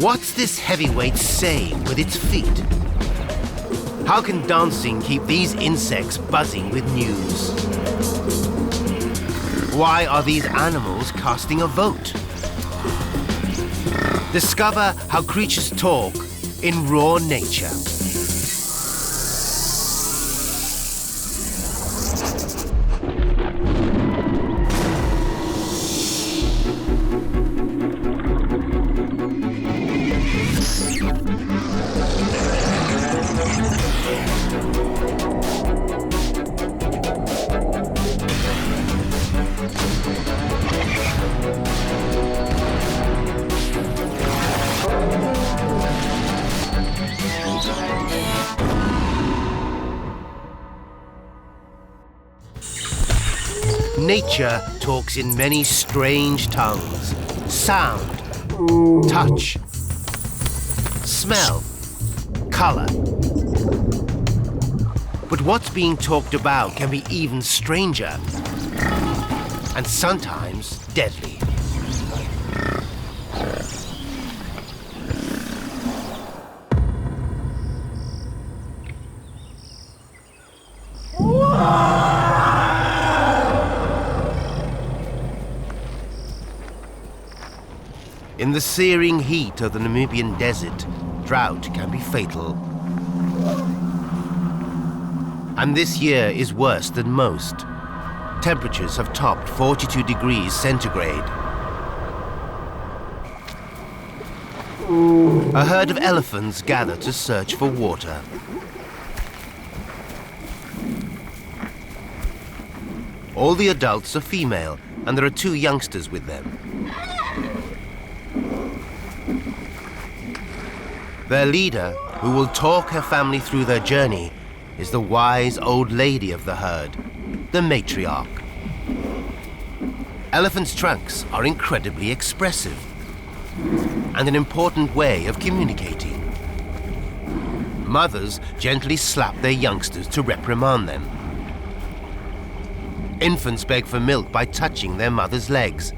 What's this heavyweight saying with its feet? How can dancing keep these insects buzzing with news? Why are these animals casting a vote? Discover how creatures talk in raw nature. Nature talks in many strange tongues. Sound, touch, smell, color. But what's being talked about can be even stranger, and sometimes deadly. In the searing heat of the Namibian desert, drought can be fatal. And this year is worse than most. Temperatures have topped 42 degrees centigrade. A herd of elephants gather to search for water. All the adults are female, and there are 2 youngsters with them. Their leader, who will talk her family through their journey, is the wise old lady of the herd, the matriarch. Elephants' trunks are incredibly expressive and an important way of communicating. Mothers gently slap their youngsters to reprimand them. Infants beg for milk by touching their mother's legs.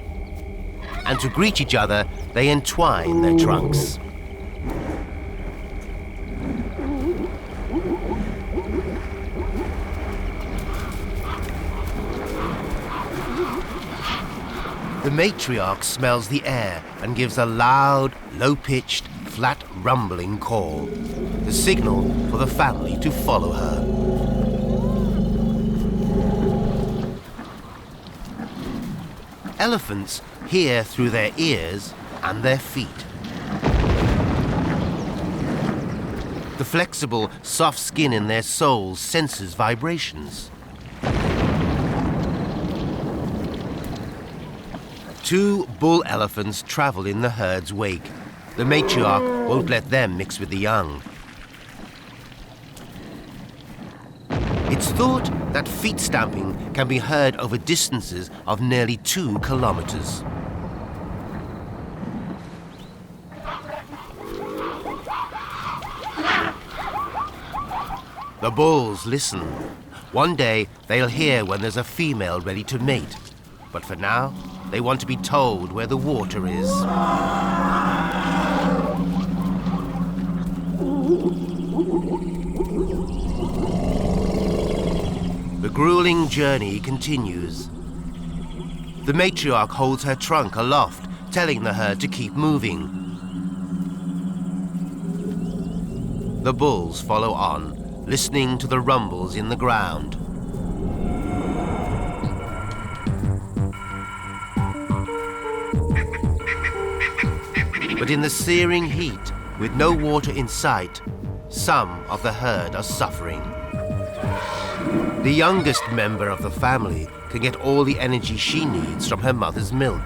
And to greet each other, they entwine their trunks. The matriarch smells the air and gives a loud, low-pitched, flat rumbling call, the signal for the family to follow her. Elephants hear through their ears and their feet. The flexible, soft skin in their soles senses vibrations. 2 bull elephants travel in the herd's wake. The matriarch won't let them mix with the young. It's thought that feet stamping can be heard over distances of nearly 2 kilometers. The bulls listen. One day they'll hear when there's a female ready to mate. But for now, they want to be told where the water is. The grueling journey continues. The matriarch holds her trunk aloft, telling the herd to keep moving. The bulls follow on, listening to the rumbles in the ground. But in the searing heat, with no water in sight, some of the herd are suffering. The youngest member of the family can get all the energy she needs from her mother's milk,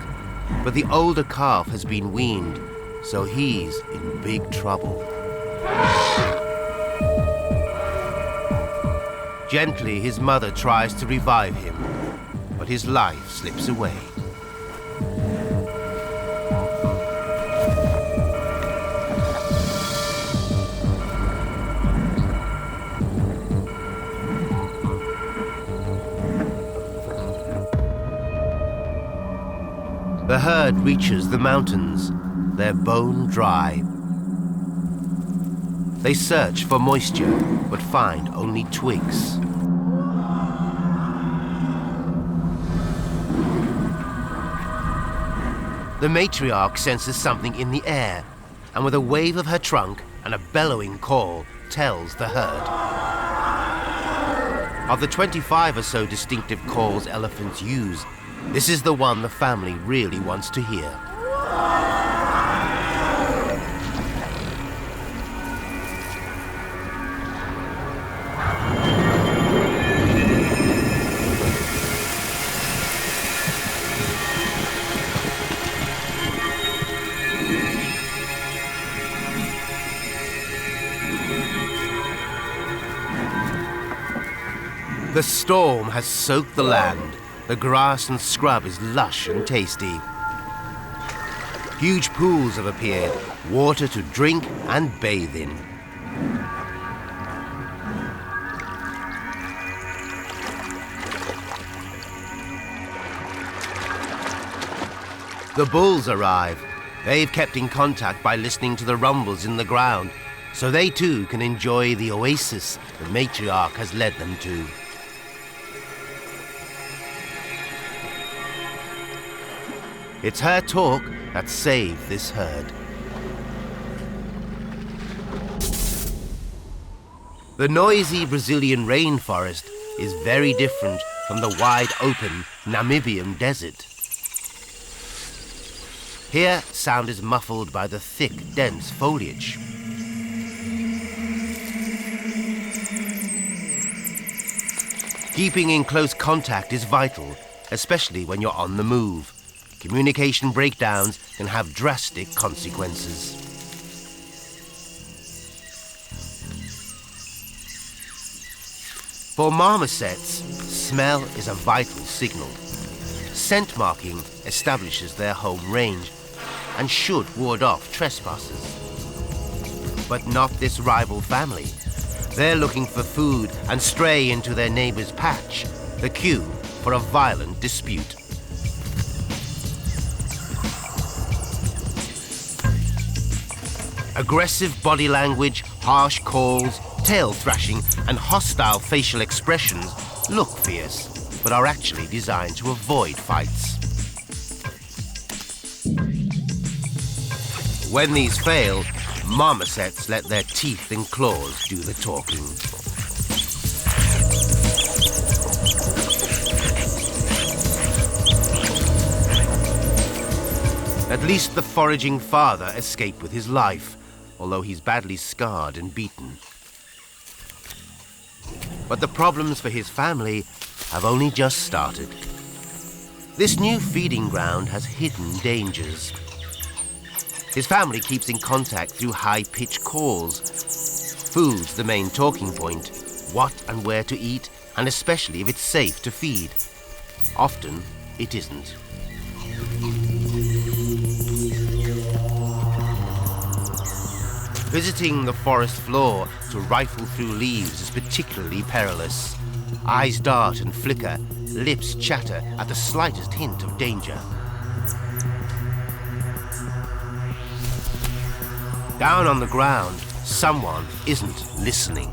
but the older calf has been weaned, so he's in big trouble. Gently, his mother tries to revive him, but his life slips away. The herd reaches the mountains. they're bone dry. They search for moisture, but find only twigs. The matriarch senses something in the air, and with a wave of her trunk and a bellowing call, tells the herd. Of the 25 or so distinctive calls elephants use, this is the one the family really wants to hear. The storm has soaked the land. The grass and scrub is lush and tasty. Huge pools have appeared, water to drink and bathe in. The bulls arrive. They've kept in contact by listening to the rumbles in the ground, so they too can enjoy the oasis the matriarch has led them to. It's her talk that saved this herd. The noisy Brazilian rainforest is very different from the wide open Namibian desert. Here, sound is muffled by the thick, dense foliage. Keeping in close contact is vital, especially when you're on the move. Communication breakdowns can have drastic consequences. For marmosets, smell is a vital signal. Scent marking establishes their home range and should ward off trespassers. But not this rival family. They're looking for food and stray into their neighbor's patch, the cue for a violent dispute. Aggressive body language, harsh calls, tail thrashing, and hostile facial expressions look fierce, but are actually designed to avoid fights. When these fail, marmosets let their teeth and claws do the talking. At least the foraging father escaped with his life, although he's badly scarred and beaten. But the problems for his family have only just started. This new feeding ground has hidden dangers. His family keeps in contact through high-pitched calls. Food's the main talking point, what and where to eat, and especially if it's safe to feed. Often, it isn't. Visiting the forest floor to rifle through leaves is particularly perilous. Eyes dart and flicker, lips chatter at the slightest hint of danger. Down on the ground, someone isn't listening.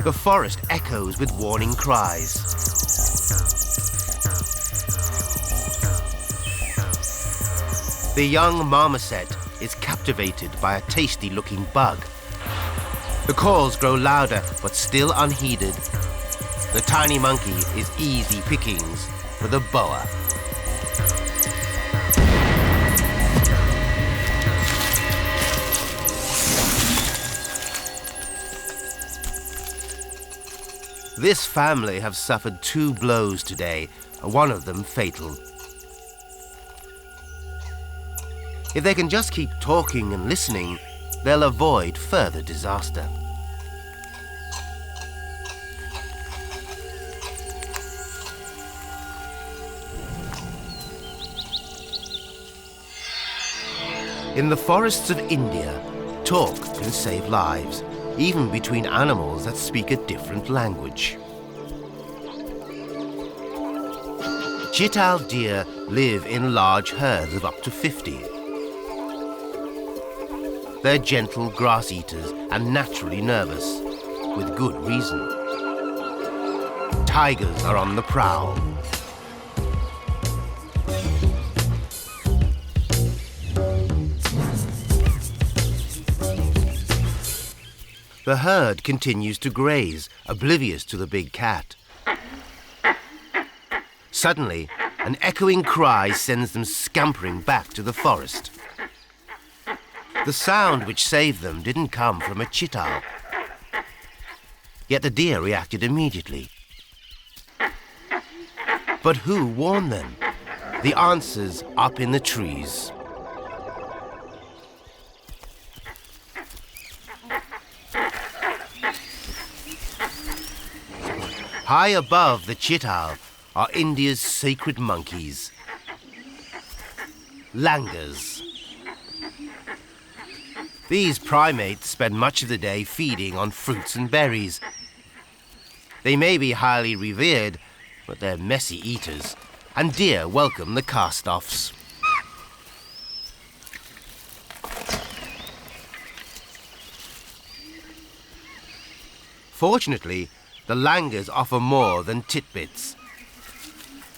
The forest echoes with warning cries. The young marmoset is captivated by a tasty-looking bug. The calls grow louder, but still unheeded. The tiny monkey is easy pickings for the boa. This family have suffered 2 blows today, one of them fatal. If they can just keep talking and listening, they'll avoid further disaster. In the forests of India, talk can save lives, even between animals that speak a different language. Chital deer live in large herds of up to 50. They're gentle grass eaters and naturally nervous, with good reason. Tigers are on the prowl. The herd continues to graze, oblivious to the big cat. Suddenly, an echoing cry sends them scampering back to the forest. The sound which saved them didn't come from a chital. Yet the deer reacted immediately. But who warned them? The answer's up in the trees. High above the chital are India's sacred monkeys, langurs. These primates spend much of the day feeding on fruits and berries. They may be highly revered, but they're messy eaters, and deer welcome the cast-offs. Fortunately, the langurs offer more than titbits.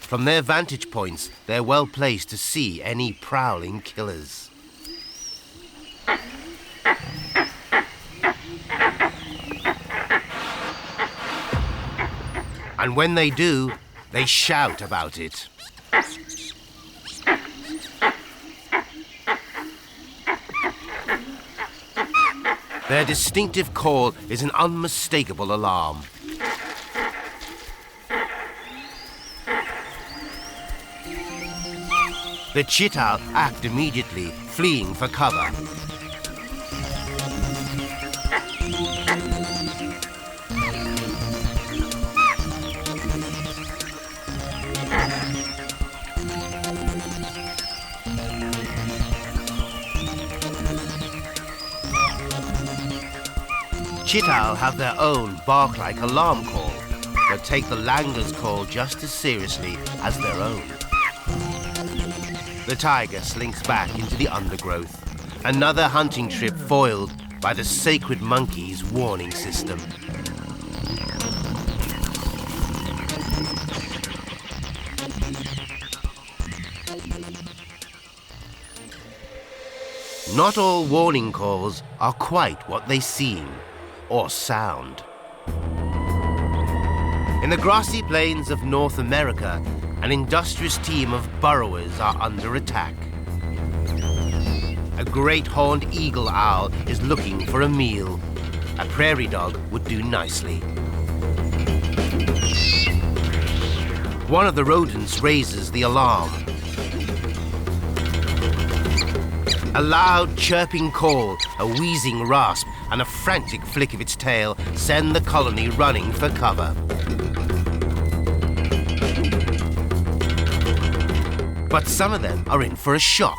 From their vantage points, they're well placed to see any prowling killers. And when they do, they shout about it. Their distinctive call is an unmistakable alarm. The chital act immediately, fleeing for cover. Chital have their own bark-like alarm call, but take the langur's call just as seriously as their own. The tiger slinks back into the undergrowth, another hunting trip foiled by the sacred monkey's warning system. Not all warning calls are quite what they seem or sound. In the grassy plains of North America, an industrious team of burrowers are under attack. A great horned eagle owl is looking for a meal. A prairie dog would do nicely. One of the rodents raises the alarm. A loud chirping call, a wheezing rasp, and a frantic flick of its tail send the colony running for cover. But some of them are in for a shock.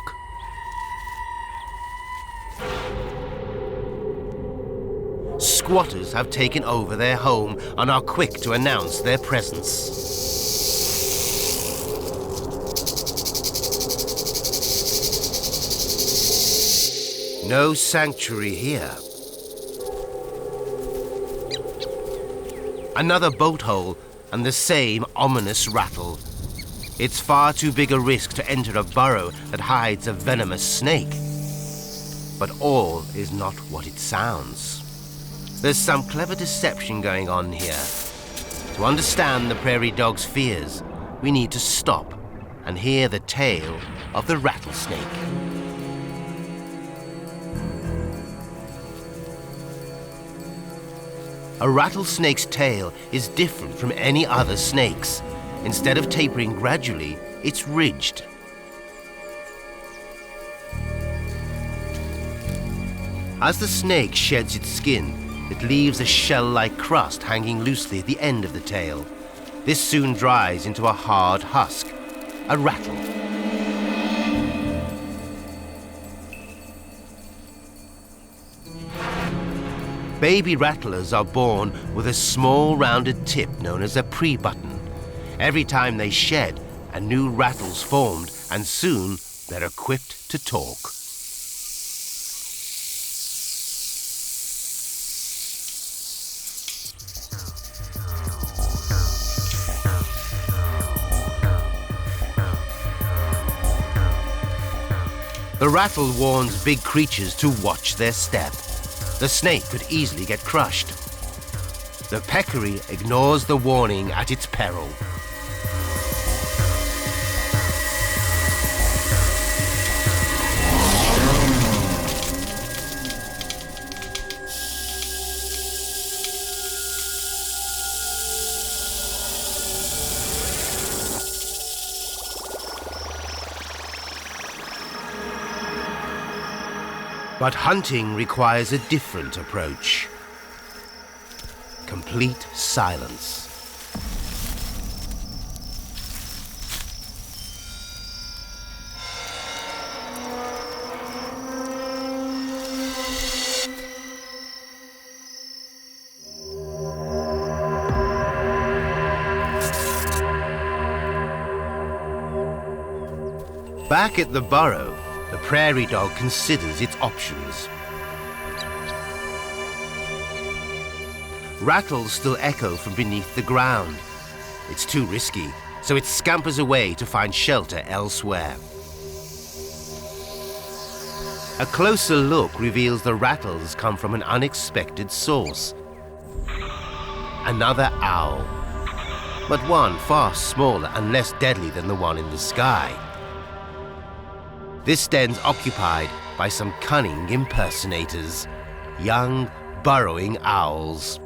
Squatters have taken over their home and are quick to announce their presence. No sanctuary here. Another boat hole and the same ominous rattle. It's far too big a risk to enter a burrow that hides a venomous snake. But all is not what it sounds. There's some clever deception going on here. To understand the prairie dog's fears, we need to stop and hear the tale of the rattlesnake. A rattlesnake's tail is different from any other snake's. Instead of tapering gradually, it's ridged. As the snake sheds its skin, it leaves a shell-like crust hanging loosely at the end of the tail. This soon dries into a hard husk, a rattle. Baby rattlers are born with a small rounded tip known as a pre-button. Every time they shed, and new rattles formed, and soon they're equipped to talk. The rattle warns big creatures to watch their step. The snake could easily get crushed. The peccary ignores the warning at its peril. But hunting requires a different approach. Complete silence. Back at the burrow, the prairie dog considers its options. Rattles still echo from beneath the ground. It's too risky, so it scampers away to find shelter elsewhere. A closer look reveals the rattles come from an unexpected source. Another owl, but one far smaller and less deadly than the one in the sky. This den's occupied by some cunning impersonators, young, burrowing owls.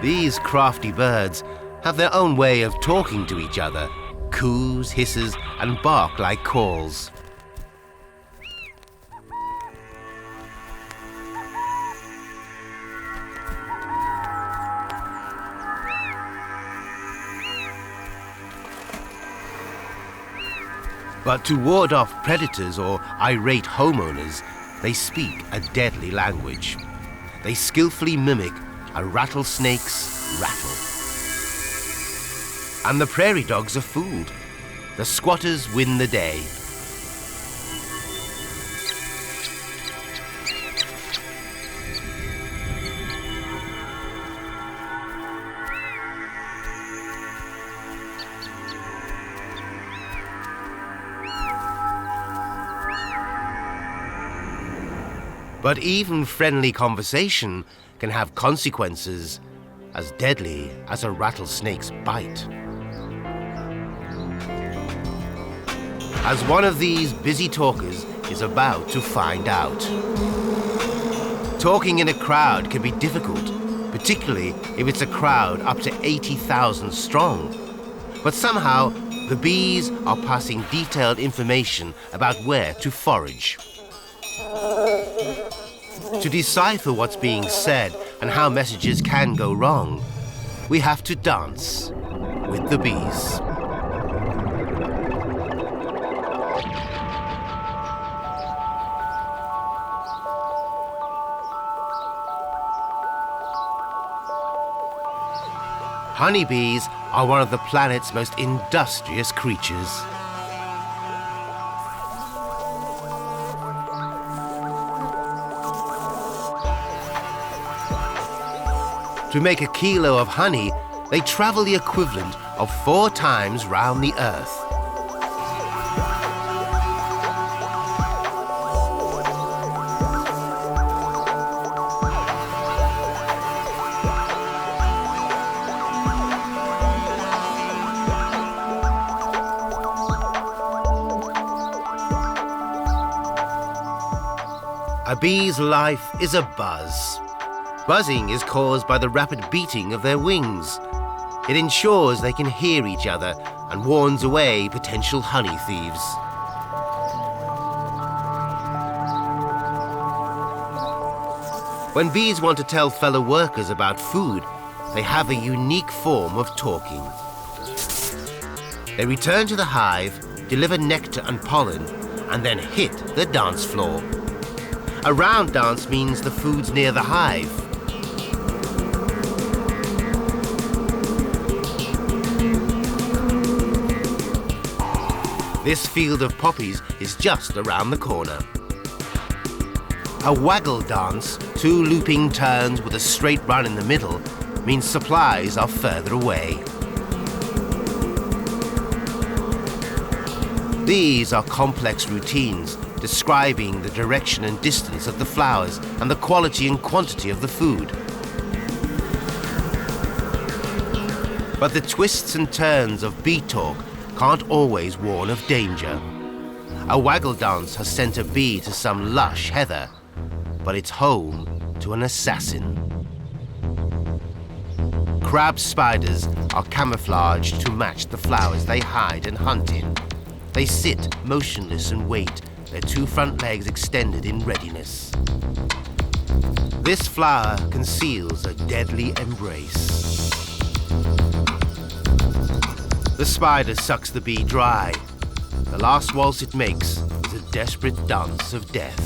These crafty birds have their own way of talking to each other, coos, hisses, and bark like calls. But to ward off predators or irate homeowners, they speak a deadly language. They skillfully mimic a rattlesnake's rattle. And the prairie dogs are fooled. The squatters win the day. But even friendly conversation can have consequences as deadly as a rattlesnake's bite. As one of these busy talkers is about to find out. Talking in a crowd can be difficult, particularly if it's a crowd up to 80,000 strong. But somehow, the bees are passing detailed information about where to forage. To decipher what's being said and how messages can go wrong, we have to dance with the bees. Honeybees are one of the planet's most industrious creatures. To make a kilo of honey, they travel the equivalent of 4 times round the Earth. A bee's life is a buzz. Buzzing is caused by the rapid beating of their wings. It ensures they can hear each other and warns away potential honey thieves. When bees want to tell fellow workers about food, they have a unique form of talking. They return to the hive, deliver nectar and pollen, and then hit the dance floor. A round dance means the food's near the hive. This field of poppies is just around the corner. A waggle dance, 2 looping turns with a straight run in the middle, means supplies are further away. These are complex routines describing the direction and distance of the flowers and the quality and quantity of the food. But the twists and turns of bee talk can't always warn of danger. A waggle dance has sent a bee to some lush heather, but it's home to an assassin. Crab spiders are camouflaged to match the flowers they hide and hunt in. They sit motionless and wait, their 2 front legs extended in readiness. This flower conceals a deadly embrace. The spider sucks the bee dry. The last waltz it makes is a desperate dance of death.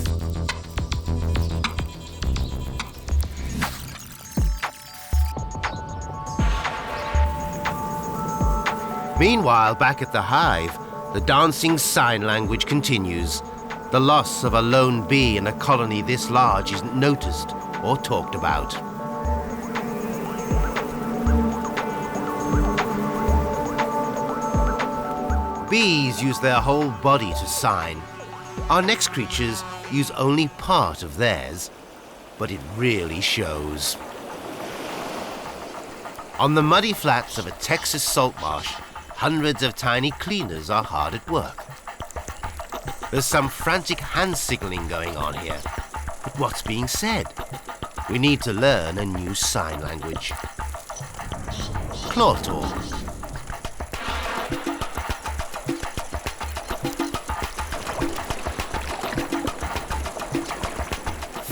Meanwhile, back at the hive, the dancing sign language continues. The loss of a lone bee in a colony this large isn't noticed or talked about. Bees use their whole body to sign. Our next creatures use only part of theirs, but it really shows. On the muddy flats of a Texas salt marsh, hundreds of tiny cleaners are hard at work. There's some frantic hand signaling going on here. But what's being said? We need to learn a new sign language. Claw talk.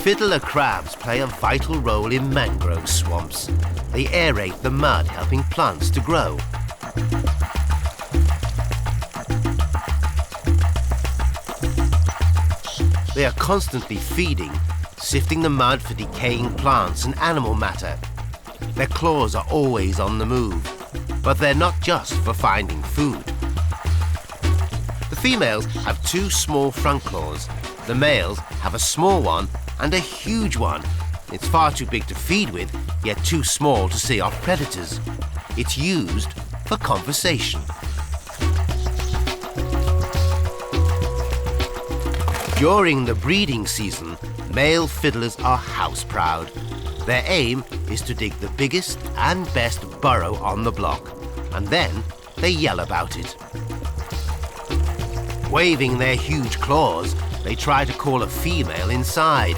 Fiddler crabs play a vital role in mangrove swamps. They aerate the mud, helping plants to grow. They are constantly feeding, sifting the mud for decaying plants and animal matter. Their claws are always on the move, but they're not just for finding food. The females have 2 small front claws. The males have a small one and a huge one. It's far too big to feed with, yet too small to see off predators. It's used for conversation. During the breeding season, male fiddlers are house-proud. Their aim is to dig the biggest and best burrow on the block, and then they yell about it. Waving their huge claws, they try to call a female inside.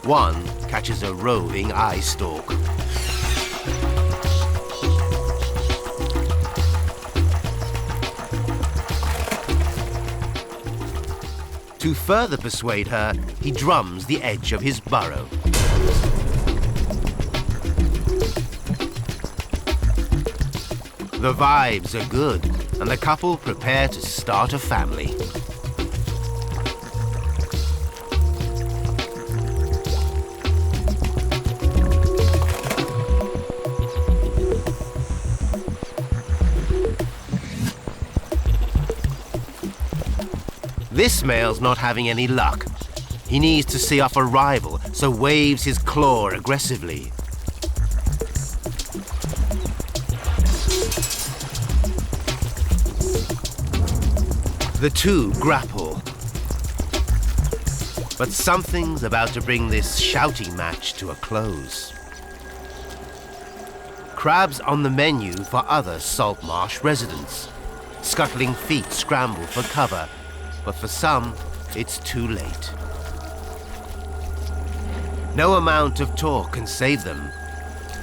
One catches a roving eye stalk. To further persuade her, he drums the edge of his burrow. The vibes are good, and the couple prepare to start a family. This male's not having any luck. He needs to see off a rival, so waves his claw aggressively. The 2 grapple. But something's about to bring this shouting match to a close. Crabs on the menu for other salt marsh residents. Scuttling feet scramble for cover, but for some, it's too late. No amount of talk can save them.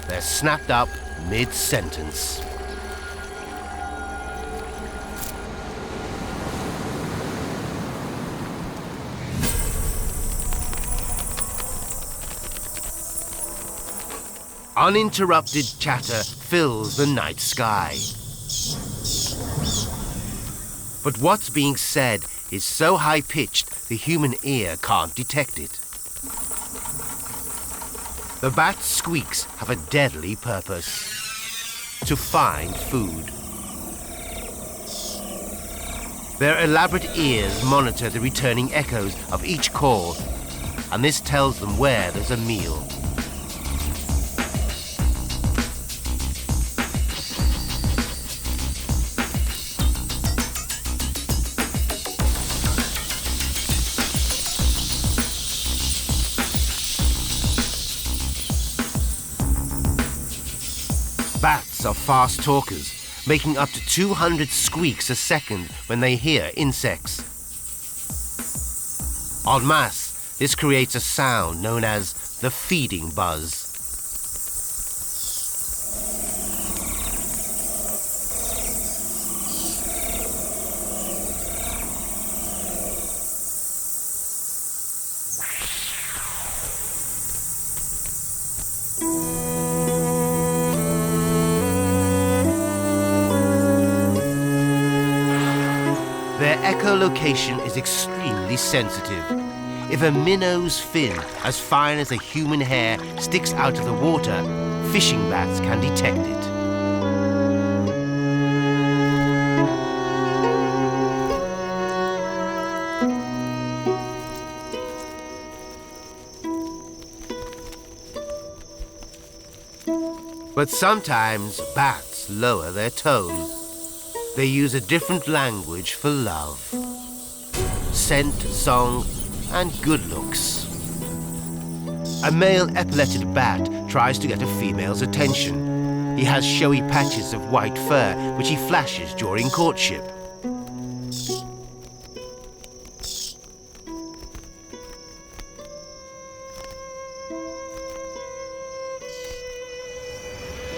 They're snapped up mid-sentence. Uninterrupted chatter fills the night sky. But what's being said is so high-pitched the human ear can't detect it. The bat's squeaks have a deadly purpose. to find food. Their elaborate ears monitor the returning echoes of each call, and this tells them where there's a meal. Bats are fast talkers, making up to 200 squeaks a second when they hear insects. En masse, this creates a sound known as the feeding buzz. Their echolocation is extremely sensitive. If a minnow's fin, as fine as a human hair, sticks out of the water, fishing bats can detect it. But sometimes bats lower their tone. They use a different language for love. Scent, song, and good looks. A male epauletted bat tries to get a female's attention. He has showy patches of white fur, which he flashes during courtship.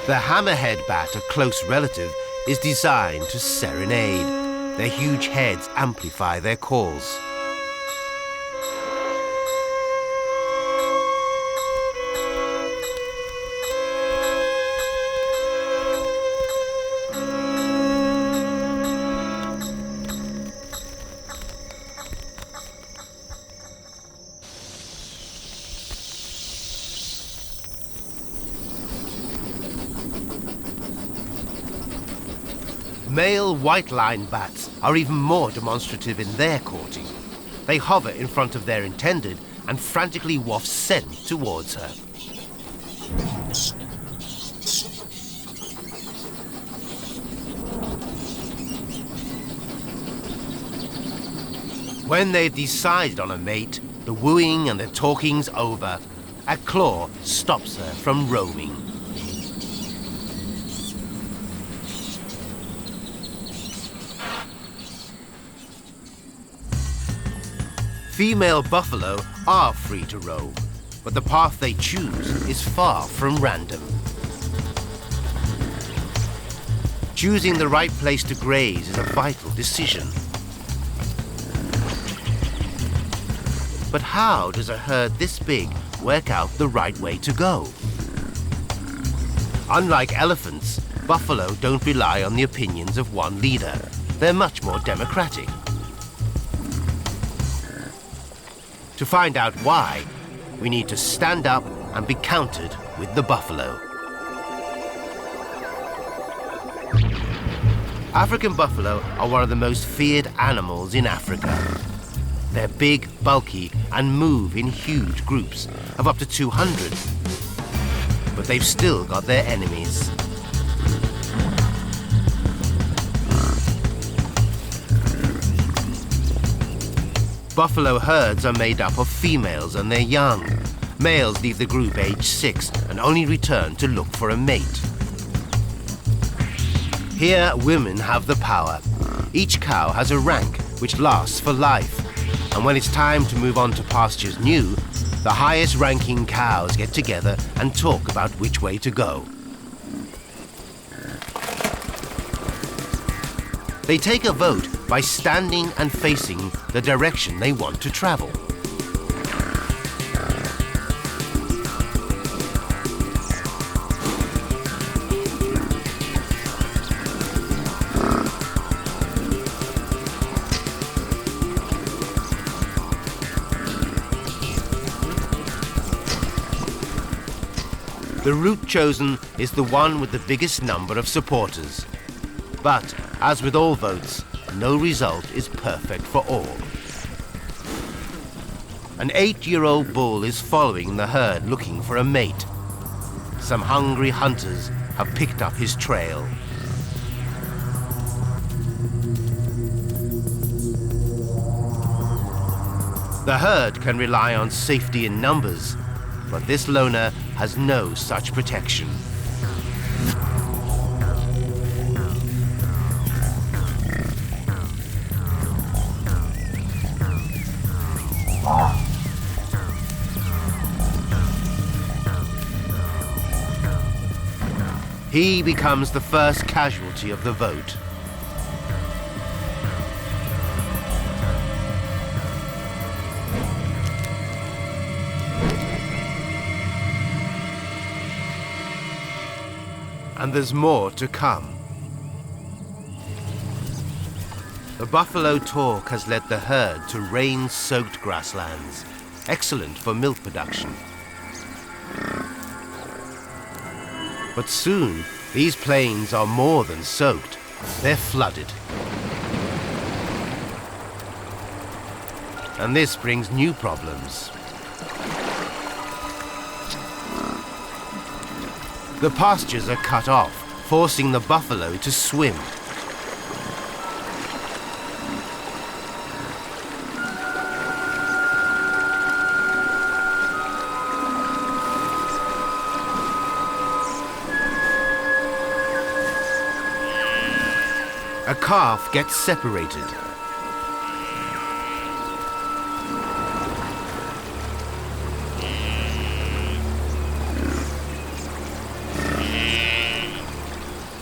The hammerhead bat, a close relative, is designed to serenade. Their huge heads amplify their calls. Male white-line bats are even more demonstrative in their courting. They hover in front of their intended and frantically waft scent towards her. When they've decided on a mate, the wooing and the talking's over. A claw stops her from roaming. Female buffalo are free to roam, but the path they choose is far from random. Choosing the right place to graze is a vital decision. But how does a herd this big work out the right way to go? Unlike elephants, buffalo don't rely on the opinions of one leader. They're much more democratic. To find out why, we need to stand up and be counted with the buffalo. African buffalo are one of the most feared animals in Africa. They're big, bulky, and move in huge groups of up to 200. But they've still got their enemies. Buffalo herds are made up of females and their young. Males leave the group aged 6 and only return to look for a mate. Here, women have the power. Each cow has a rank which lasts for life. And when it's time to move on to pastures new, the highest ranking cows get together and talk about which way to go. They take a vote by standing and facing the direction they want to travel. The route chosen is the one with the biggest number of supporters. But, as with all votes, no result is perfect for all. An 8-year-old bull is following the herd looking for a mate. Some hungry hunters have picked up his trail. The herd can rely on safety in numbers, but this loner has no such protection. He becomes the first casualty of the vote. And there's more to come. The buffalo talk has led the herd to rain-soaked grasslands, excellent for milk production. But soon, these plains are more than soaked, they're flooded. And this brings new problems. The pastures are cut off, forcing the buffalo to swim. A calf gets separated.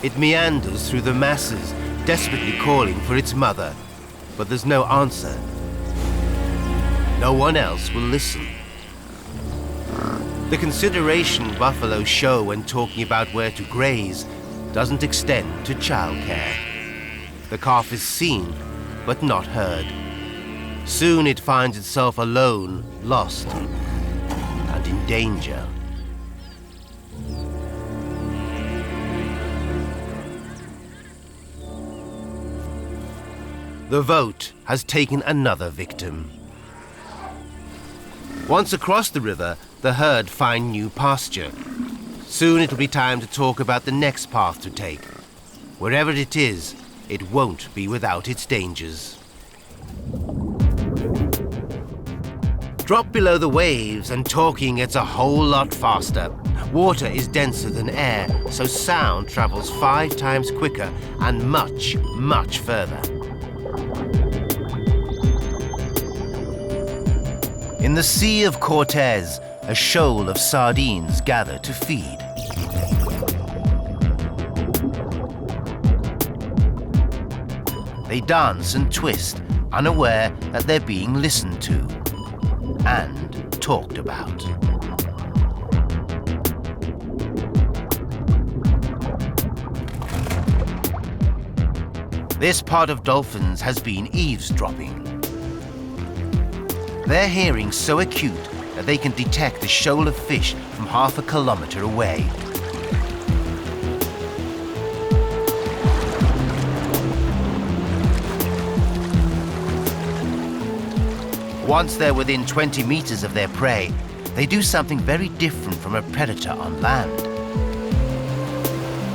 It meanders through the masses, desperately calling for its mother, but there's no answer. No one else will listen. The consideration buffalo show when talking about where to graze doesn't extend to childcare. The calf is seen, but not heard. Soon it finds itself alone, lost, and in danger. The vote has taken another victim. Once across the river, the herd find new pasture. Soon it'll be time to talk about the next path to take. Wherever it is, it won't be without its dangers. Drop below the waves and talking gets a whole lot faster. Water is denser than air, so sound travels 5 times quicker and much, much further. In the Sea of Cortez, a shoal of sardines gather to feed. They dance and twist, unaware that they're being listened to and talked about. This pod of dolphins has been eavesdropping. Their hearing's so acute that they can detect a shoal of fish from half a kilometer away. Once they're within 20 meters of their prey, they do something very different from a predator on land.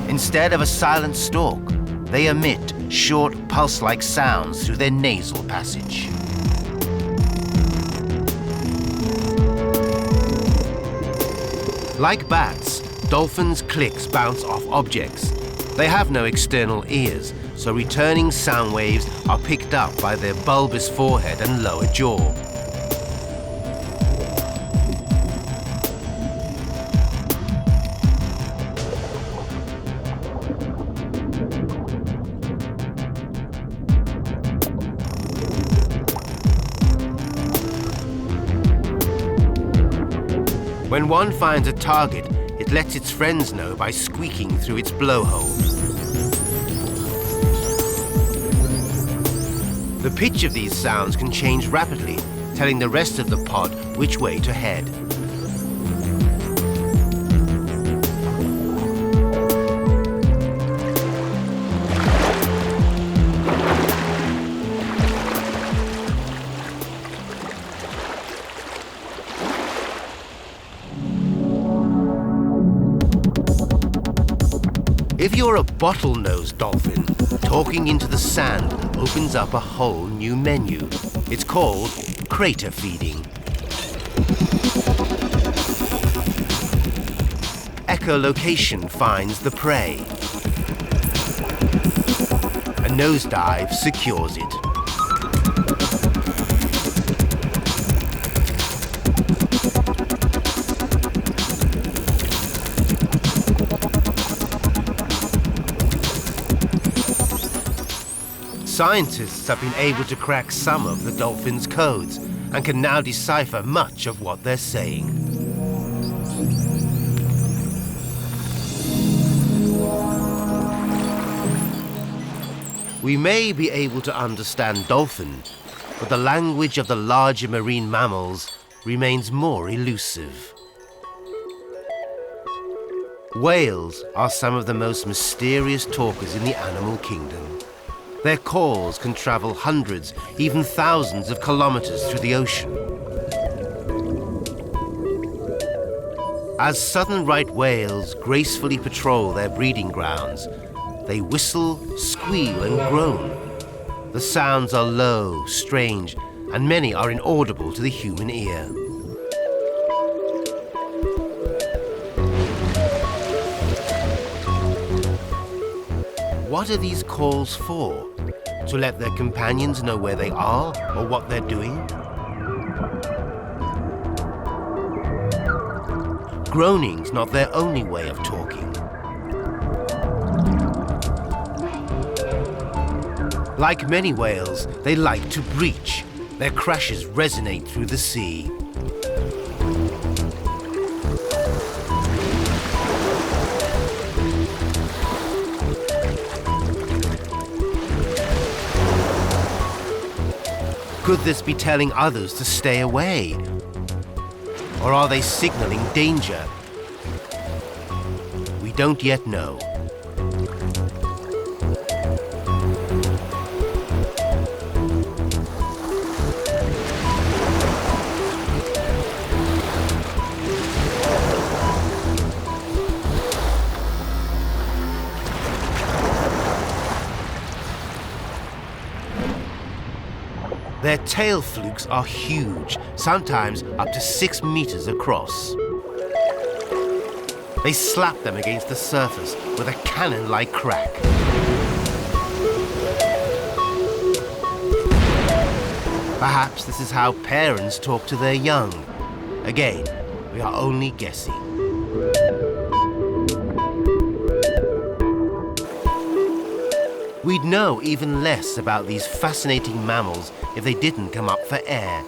Instead of a silent stalk, they emit short, pulse-like sounds through their nasal passage. Like bats, dolphins' clicks bounce off objects. They have no external ears, so returning sound waves are picked up by their bulbous forehead and lower jaw. When one finds a target, it lets its friends know by squeaking through its blowhole. The pitch of these sounds can change rapidly, telling the rest of the pod which way to head. If you're a bottlenose dolphin, talking into the sand opens up a whole new menu. It's called crater feeding. Echolocation finds the prey. A nosedive secures it. Scientists have been able to crack some of the dolphins' codes and can now decipher much of what they're saying. We may be able to understand dolphin, but the language of the larger marine mammals remains more elusive. Whales are some of the most mysterious talkers in the animal kingdom. Their calls can travel hundreds, even thousands of kilometers through the ocean. As southern right whales gracefully patrol their breeding grounds, they whistle, squeal, and groan. The sounds are low, strange, and many are inaudible to the human ear. What are these calls for? To let their companions know where they are or what they're doing? Groaning's not their only way of talking. Like many whales, they like to breach. Their crashes resonate through the sea. Could this be telling others to stay away? Or are they signaling danger? We don't yet know. Their tail flukes are huge, sometimes up to 6 meters across. They slap them against the surface with a cannon-like crack. Perhaps this is how parents talk to their young. Again, we are only guessing. We'd know even less about these fascinating mammals if they didn't come up for air.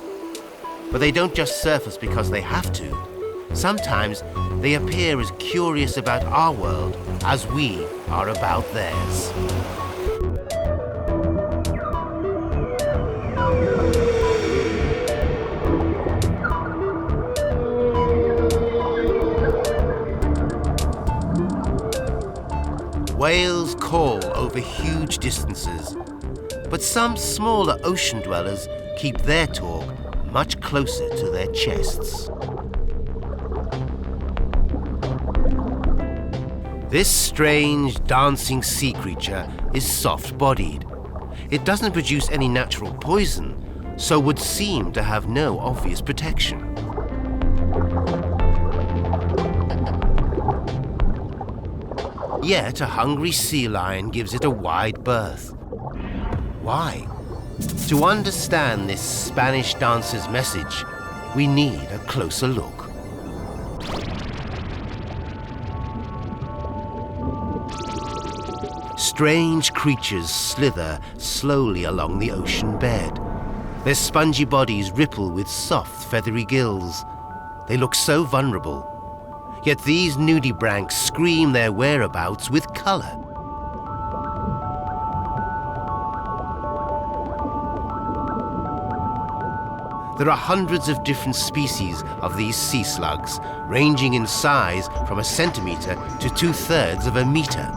But they don't just surface because they have to. Sometimes they appear as curious about our world as we are about theirs. Whales call over huge distances, but some smaller ocean dwellers keep their talk much closer to their chests. This strange, dancing sea creature is soft-bodied. It doesn't produce any natural poison, so would seem to have no obvious protection. Yet a hungry sea lion gives it a wide berth. Why? To understand this Spanish dancer's message, we need a closer look. Strange creatures slither slowly along the ocean bed. Their spongy bodies ripple with soft, feathery gills. They look so vulnerable. Yet these nudibranchs scream their whereabouts with color. There are hundreds of different species of these sea slugs, ranging in size from a centimeter to 2/3 of a meter.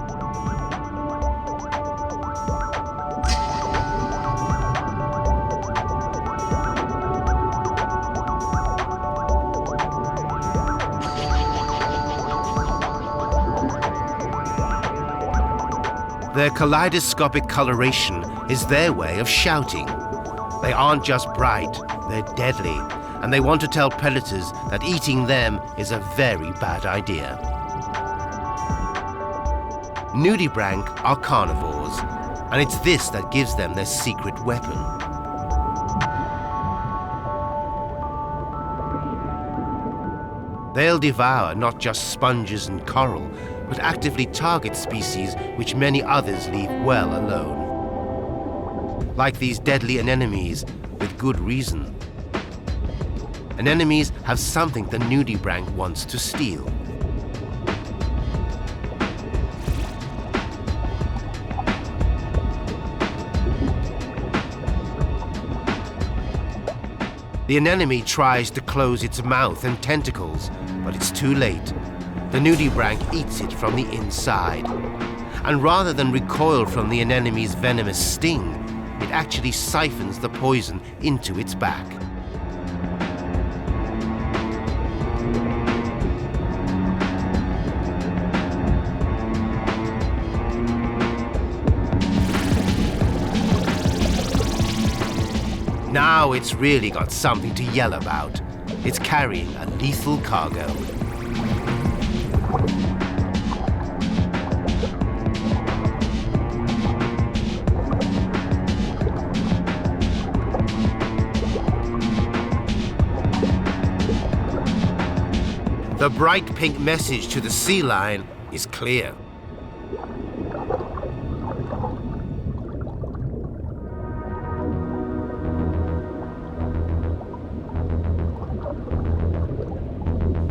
Their kaleidoscopic coloration is their way of shouting. They aren't just bright, they're deadly, and they want to tell predators that eating them is a very bad idea. Nudibranch are carnivores, and it's this that gives them their secret weapon. They'll devour not just sponges and coral, but actively target species which many others leave well alone. Like these deadly anemones, with good reason. Anemones have something the nudibranch wants to steal. The anemone tries to close its mouth and tentacles, but it's too late. The nudibranch eats it from the inside. And rather than recoil from the anemone's venomous sting, it actually siphons the poison into its back. Now it's really got something to yell about. It's carrying a lethal cargo. The bright pink message to the sea lion is clear.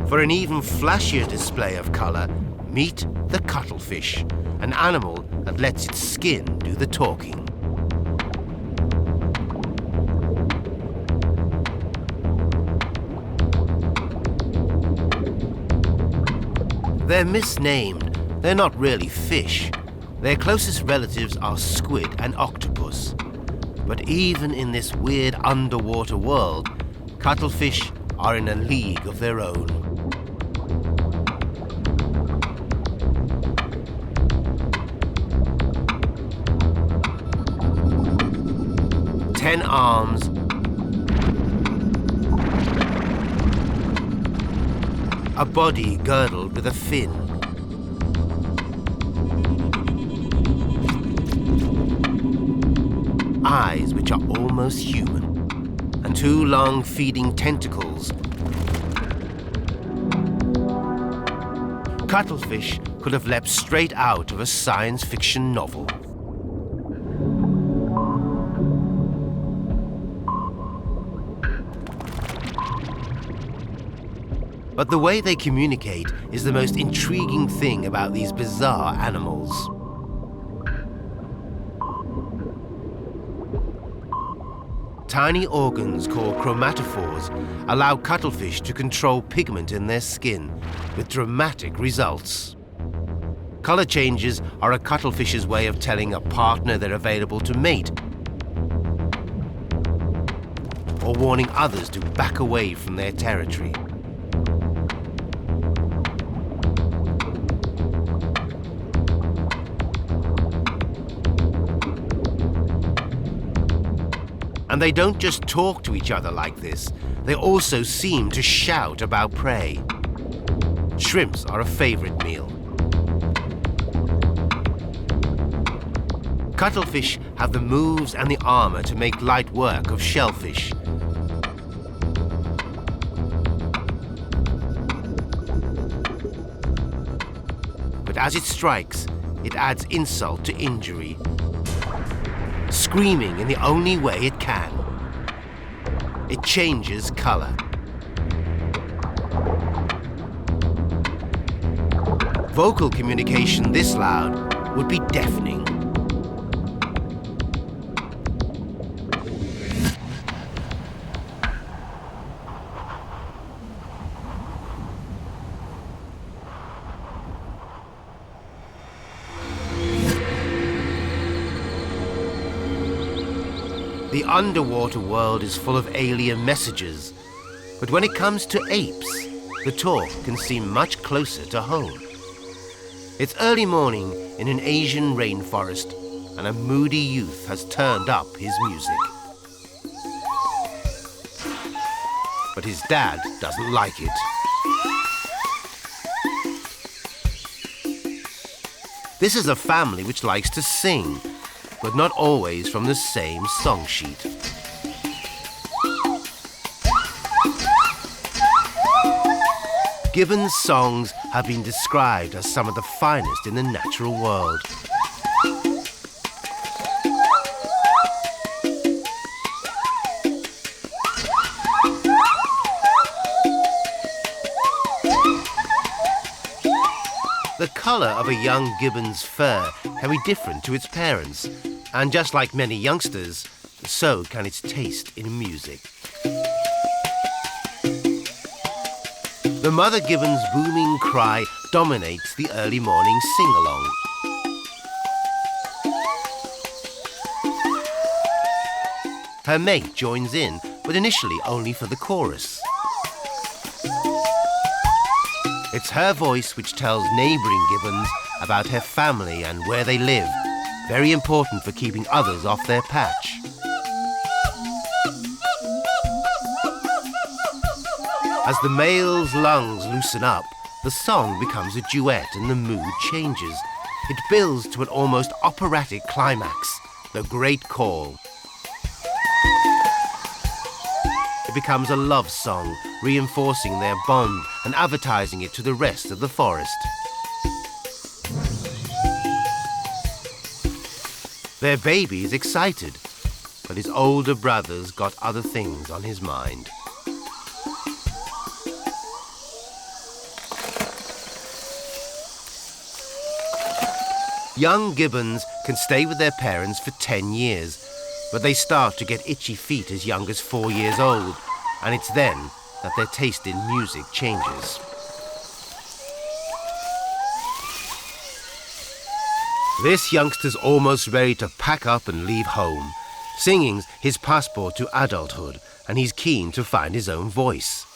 For an even flashier display of color, meet the cuttlefish, an animal that lets its skin do the talking. They're misnamed. They're not really fish. Their closest relatives are squid and octopus. But even in this weird underwater world, cuttlefish are in a league of their own. Ten arms, a body girdled with a fin. Eyes which are almost human, and two long feeding tentacles. Cuttlefish could have leapt straight out of a science fiction novel. But the way they communicate is the most intriguing thing about these bizarre animals. Tiny organs called chromatophores allow cuttlefish to control pigment in their skin, with dramatic results. Color changes are a cuttlefish's way of telling a partner they're available to mate, or warning others to back away from their territory. And they don't just talk to each other like this, they also seem to shout about prey. Shrimps are a favorite meal. Cuttlefish have the moves and the armor to make light work of shellfish. But as it strikes, it adds insult to injury, screaming in the only way it can. It changes color. Vocal communication this loud would be deafening. The underwater world is full of alien messages, but when it comes to apes, the talk can seem much closer to home. It's early morning in an Asian rainforest, and a moody youth has turned up his music. But his dad doesn't like it. This is a family which likes to sing, but not always from the same song sheet. Gibbon's songs have been described as some of the finest in the natural world. The colour of a young gibbon's fur can be different to its parents, and just like many youngsters, so can its taste in music. The mother gibbon's booming cry dominates the early morning sing-along. Her mate joins in, but initially only for the chorus. It's her voice which tells neighbouring gibbons about her family and where they live, very important for keeping others off their patch. As the male's lungs loosen up, the song becomes a duet and the mood changes. It builds to an almost operatic climax, the great call. It becomes a love song, reinforcing their bond and advertising it to the rest of the forest. Their baby is excited, but his older brother's got other things on his mind. Young gibbons can stay with their parents for 10 years, but they start to get itchy feet as young as 4 years old, and it's then that their taste in music changes. This youngster's almost ready to pack up and leave home. Singing's his passport to adulthood, and he's keen to find his own voice.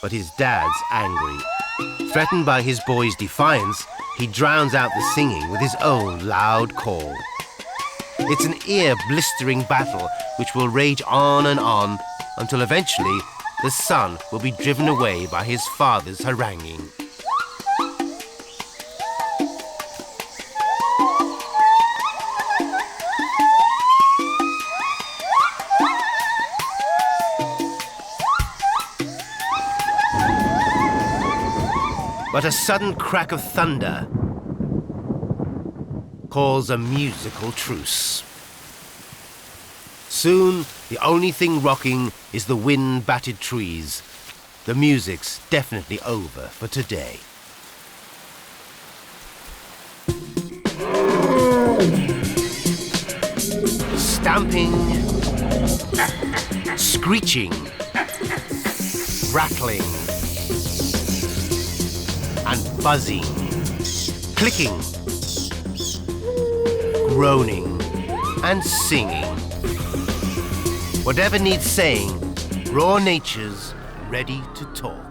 But his dad's angry. Threatened by his boy's defiance, he drowns out the singing with his own loud call. It's an ear-blistering battle which will rage on and on until eventually the son will be driven away by his father's haranguing. But a sudden crack of thunder calls a musical truce. Soon, the only thing rocking is the wind-battered trees. The music's definitely over for today. Stamping, screeching, rattling, and buzzing, clicking, groaning, and singing. Whatever needs saying, raw nature's ready to talk.